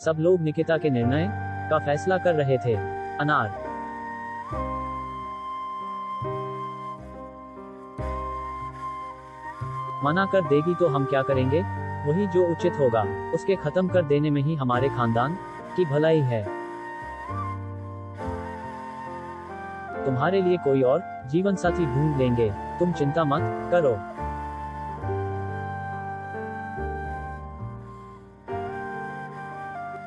सब लोग निकिता के निर्णय का फैसला कर रहे थे। अनार। मना कर देगी तो हम क्या करेंगे? वही जो उचित होगा, उसके खत्म कर देने में ही हमारे खानदान की भलाई है। तुम्हारे लिए कोई और जीवन साथी ढूंढ लेंगे, तुम चिंता मत करो।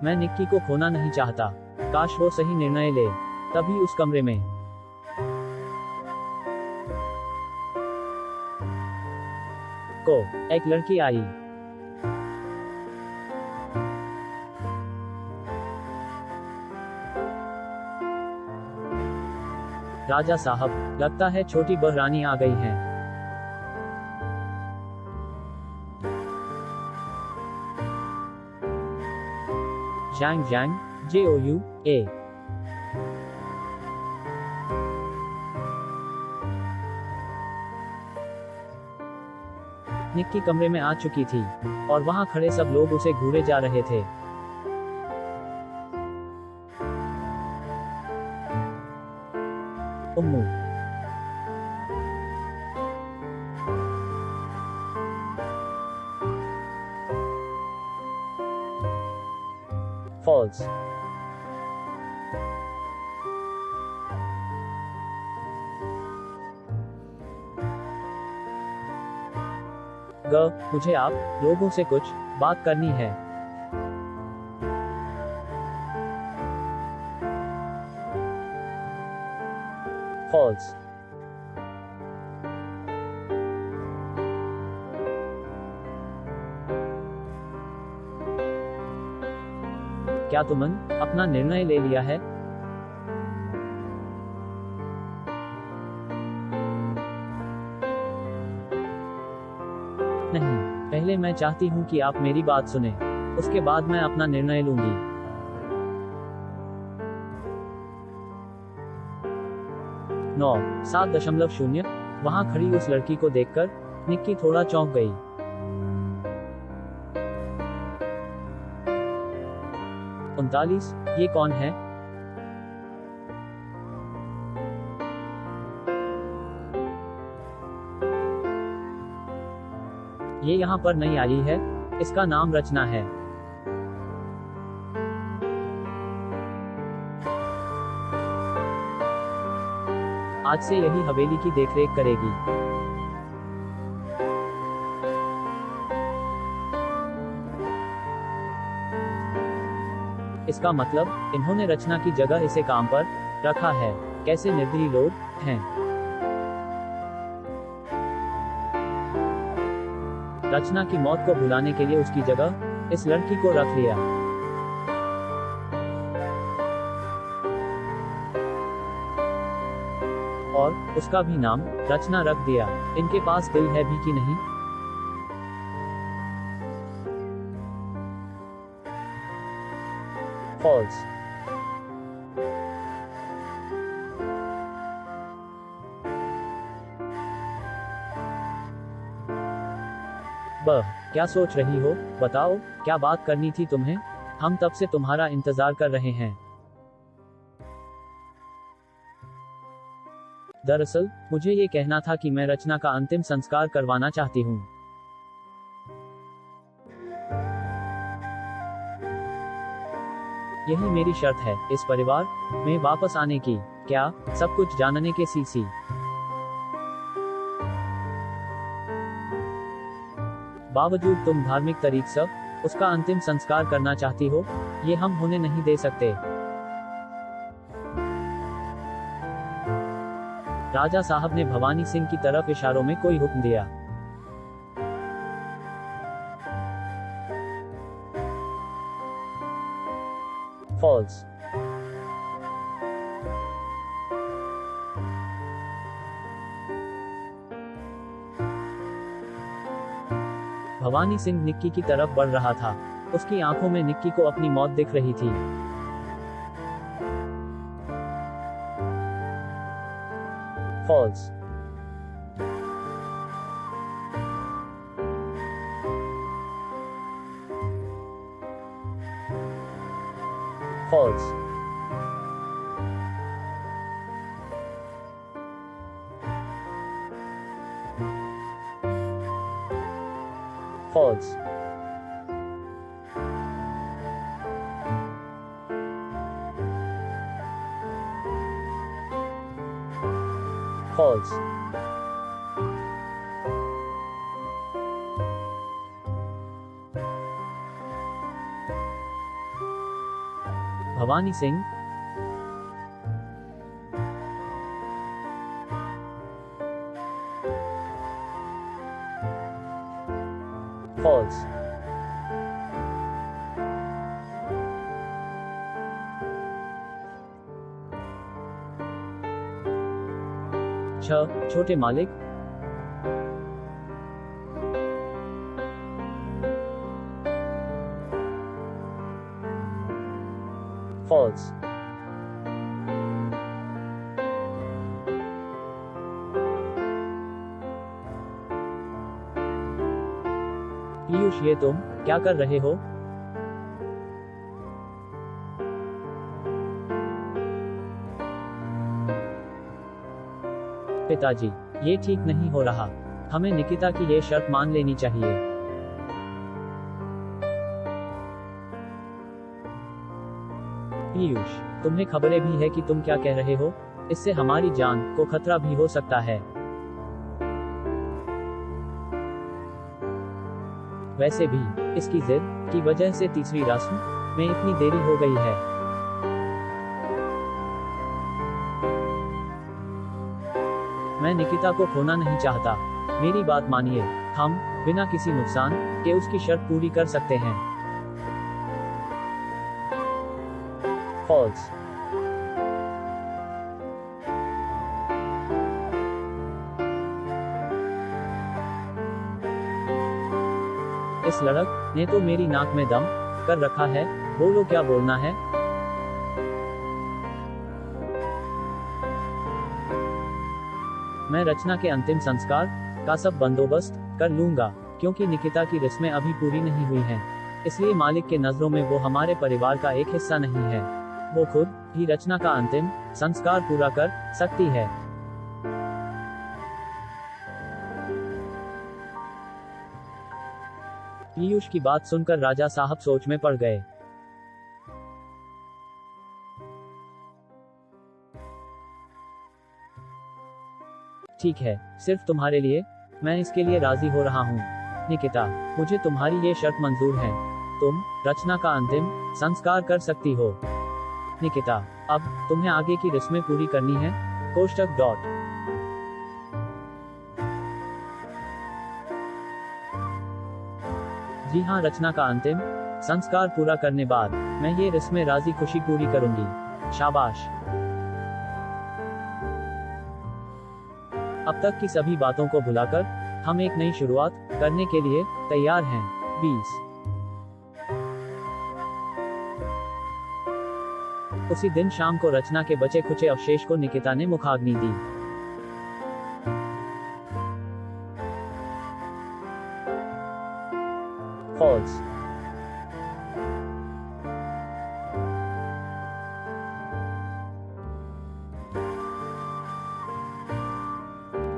मैं निक्की को खोना नहीं चाहता, काश वो सही निर्णय ले। तभी उस कमरे में को एक लड़की आई। राजा साहब, लगता है छोटी बहरानी आ गई हैं। जैंग जैंग, JOUA। निक्की कमरे में आ चुकी थी और वहां खड़े सब लोग उसे घूरे जा रहे थे। उम्मू। फॉल्स। मुझे आप लोगों से कुछ बात करनी है। फॉल्स। क्या तुमने अपना निर्णय ले लिया है? नहीं, पहले मैं चाहती हूँ कि आप मेरी बात सुने, उसके बाद मैं अपना निर्णय लूंगी। 9:7.0। वहां खड़ी उस लड़की को देखकर निक्की थोड़ा चौंक गई। 39। ये कौन है? ये यहाँ पर नई आई है, इसका नाम रचना है। आज से यही हवेली की देखरेख करेगी। इसका मतलब इन्होंने रचना की जगह इसे काम पर रखा है। कैसे निर्दयी लोग हैं। रचना की मौत को भुलाने के लिए उसकी जगह इस लड़की को रख लिया। और उसका भी नाम रचना रख दिया। इनके पास दिल है भी कि नहीं? फॉल्स। क्या सोच रही हो? बताओ, क्या बात करनी थी तुम्हें? हम तब से तुम्हारा इंतजार कर रहे हैं। दरअसल मुझे ये कहना था कि मैं रचना का अंतिम संस्कार करवाना चाहती हूँ। यही मेरी शर्त है इस परिवार में वापस आने की। क्या सब कुछ जानने के सीसी बावजूद तुम धार्मिक तरीक से उसका अंतिम संस्कार करना चाहती हो? ये हम होने नहीं दे सकते। राजा साहब ने भवानी सिंह की तरफ इशारों में कोई हुक्म दिया। फॉल्स। भवानी सिंह निक्की की तरफ बढ़ रहा था। उसकी आंखों में निक्की को अपनी मौत दिख रही थी। False. False. False. False. Bhavani Singh. False. छोटे मालिक. False. पीयूष, ये तुम क्या कर रहे हो? पिताजी, ये ठीक नहीं हो रहा. हमें निकिता की ये शर्त मान लेनी चाहिए. पीयूष, तुम्हें खबरें भी है कि तुम क्या कह रहे हो? इससे हमारी जान को खतरा भी हो सकता है. वैसे भी इसकी जिद की वजह से तीसरी रस्म में इतनी देरी हो गई है. मैं निकिता को खोना नहीं चाहता. मेरी बात मानिए. हम बिना किसी नुकसान के उसकी शर्त पूरी कर सकते हैं. False. इस लड़क ने तो मेरी नाक में दम कर रखा है. बोलो क्या बोलना है. मैं रचना के अंतिम संस्कार का सब बंदोबस्त कर लूंगा, क्योंकि निकिता की रस्में अभी पूरी नहीं हुई हैं. इसलिए मालिक के नजरों में वो हमारे परिवार का एक हिस्सा नहीं है. वो खुद ही रचना का अंतिम संस्कार पूरा कर सकती है. पीयूष की बात सुनकर राजा साहब सोच में पड़ गए. ठीक है, सिर्फ तुम्हारे लिए मैं इसके लिए राजी हो रहा हूँ. निकिता, मुझे तुम्हारी ये शर्त मंजूर है. तुम रचना का अंतिम संस्कार कर सकती हो. निकिता, अब तुम्हें आगे की रस्में पूरी करनी है. कोष्टक डॉट. जी हाँ, रचना का अंतिम संस्कार पूरा करने बाद मैं ये रस्में राजी खुशी पूरी करूंगी. शाबाश. अब तक की सभी बातों को भुलाकर हम एक नई शुरुआत करने के लिए तैयार हैं. 20. उसी दिन शाम को रचना के बचे खुचे अवशेष को निकिता ने मुखाग्नि दी. False.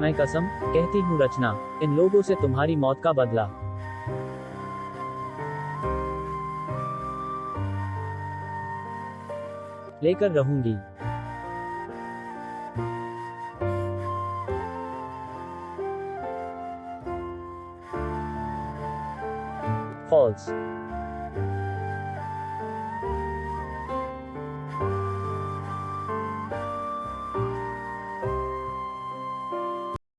मैं कसम कहती हूँ रचना, इन लोगों से तुम्हारी मौत का बदला लेकर रहूंगी. False.